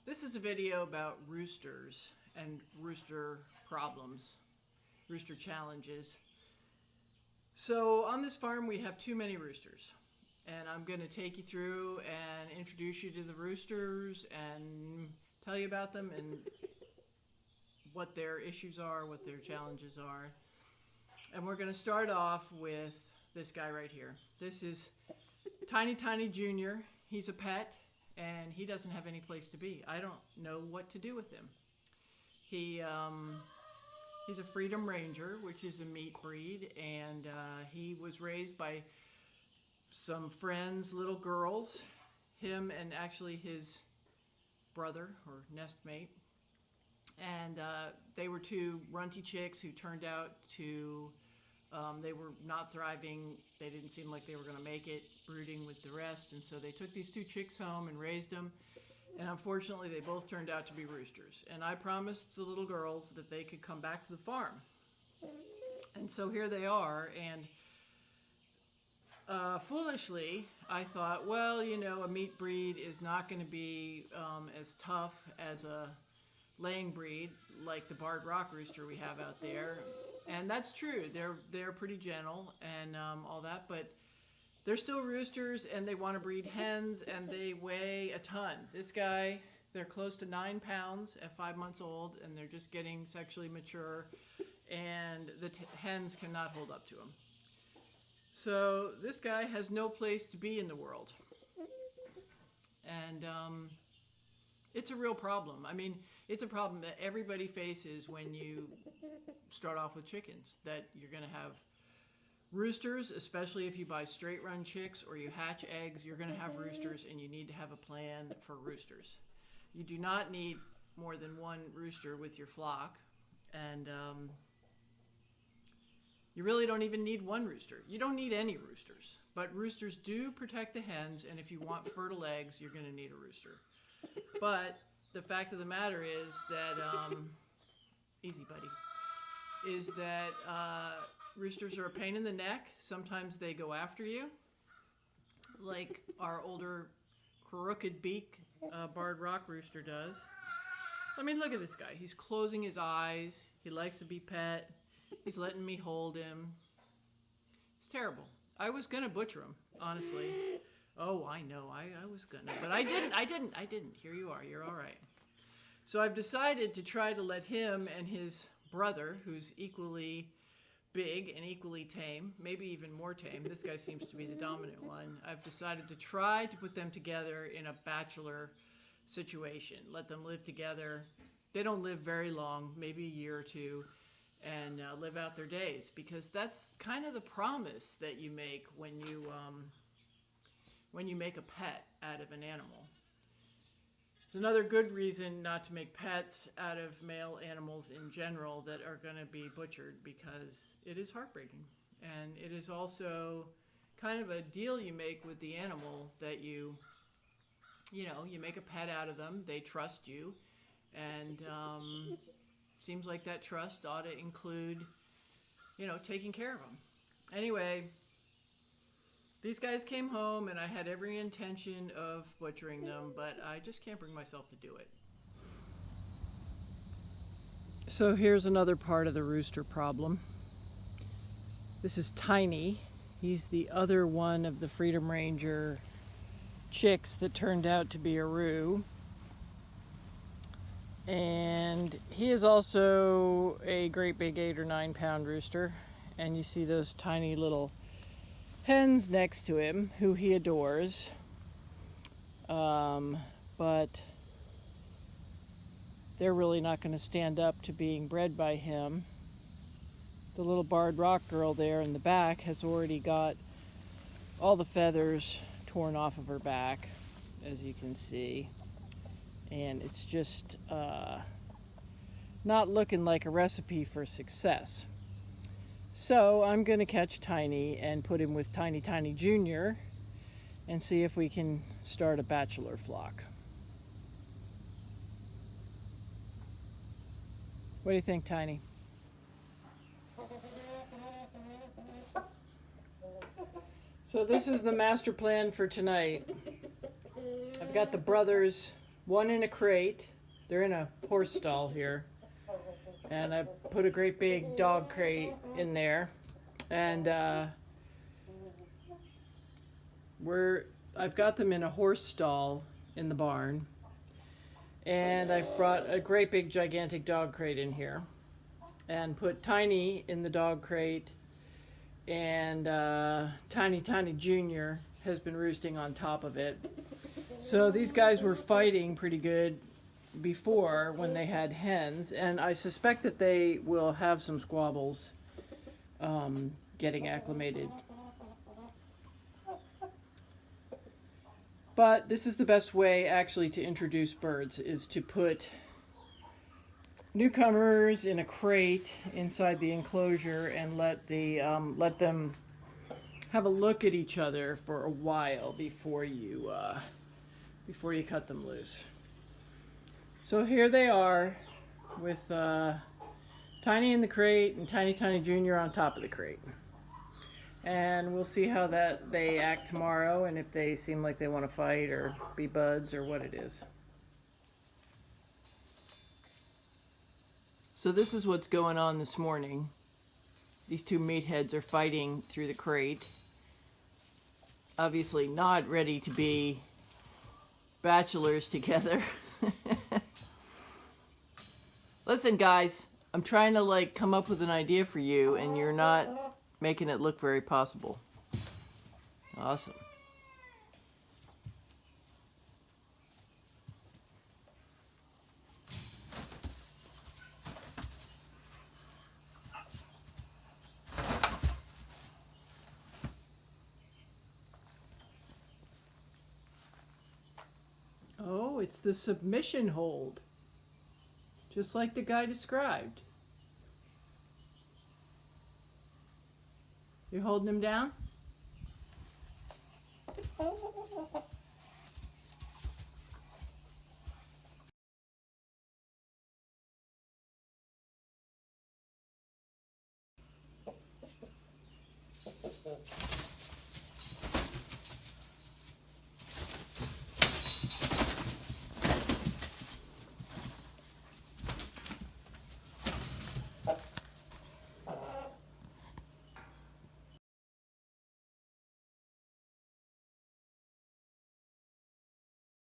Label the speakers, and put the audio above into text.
Speaker 1: This is a video about roosters and rooster problems, rooster challenges. So on this farm we have too many roosters, and I'm going to take you through and introduce you to the roosters and tell you about them and what their issues are, what their challenges are. And we're going to start off with this guy right here. This is Tiny Jr. He's a pet and he doesn't have any place to be. I don't know what to do with him. He's a Freedom Ranger, which is a meat breed, and he was raised by some friends, little girls, him and actually his brother or nestmate. And they were two runty chicks who turned out to, they were not thriving. They didn't seem like they were going to make it brooding with the rest. And so they took these two chicks home and raised them. And unfortunately, they both turned out to be roosters. And I promised the little girls that they could come back to the farm. And so here they are. And foolishly, I thought, well, you know, a meat breed is not going to be as tough as a laying breed like the barred rock rooster we have out there. And that's true. They're pretty gentle and all that, but they're still roosters, and they want to breed hens, and they weigh a ton. This guy, they're close to 9 pounds at 5 months old, and they're just getting sexually mature, and the hens cannot hold up to him. So this guy has no place to be in the world. And it's a real problem. I mean, it's a problem that everybody faces when you start off with chickens, that you're going to have roosters, especially if you buy straight run chicks or you hatch eggs. You're going to have roosters, and you need to have a plan for roosters. You do not need more than one rooster with your flock, and you really don't even need one rooster. You don't need any roosters, but roosters do protect the hens, and if you want fertile eggs, you're going to need a rooster. But the fact of the matter is that, easy buddy, is that roosters are a pain in the neck. Sometimes they go after you, like our older crooked beak barred rock rooster does. I mean, look at this guy. He's closing his eyes. He likes to be pet. He's letting me hold him. It's terrible. I was going to butcher him, honestly. Oh, I know. I was going to. But I didn't. Here you are. You're all right. So I've decided to try to let him and his brother, who's equally big and equally tame, maybe even more tame. This guy seems to be the dominant one. I've decided to try to put them together in a bachelor situation. Let them live together. They don't live very long, maybe a year or two, and live out their days, because that's kind of the promise that you make when you make a pet out of an animal. It's another good reason not to make pets out of male animals in general that are going to be butchered, because it is heartbreaking. And it is also kind of a deal you make with the animal that you make a pet out of them. They trust you, and seems like that trust ought to include, taking care of them. Anyway, these guys came home, and I had every intention of butchering them, but I just can't bring myself to do it. So here's another part of the rooster problem. This is Tiny. He's the other one of the Freedom Ranger chicks that turned out to be a roo. And he is also a great big 8 or 9 pound rooster. And you see those tiny little hens next to him, who he adores, but they're really not going to stand up to being bred by him. The little barred rock girl there in the back has already got all the feathers torn off of her back, as you can see, and it's just not looking like a recipe for success. So I'm going to catch Tiny and put him with Tiny Jr. and see if we can start a bachelor flock. What do you think, Tiny? So this is the master plan for tonight. I've got the brothers one in a crate. They're in a horse stall here. And I put a great big dog crate in there. And I've got them in a horse stall in the barn. And I've brought a great big gigantic dog crate in here. And put Tiny in the dog crate. And Tiny Jr. has been roosting on top of it. So these guys were fighting pretty good before when they had hens, and I suspect that they will have some squabbles getting acclimated. But this is the best way actually to introduce birds, is to put newcomers in a crate inside the enclosure and let them have a look at each other for a while before you cut them loose. So here they are with Tiny in the crate and Tiny Jr. on top of the crate. And we'll see how they act tomorrow, and if they seem like they want to fight or be buds or what it is. So this is what's going on this morning. These two meatheads are fighting through the crate. Obviously not ready to be bachelors together. Listen, guys, I'm trying to come up with an idea for you, and you're not making it look very possible. Awesome. Oh, it's the submission hold. Just like the guy described. You're holding him down?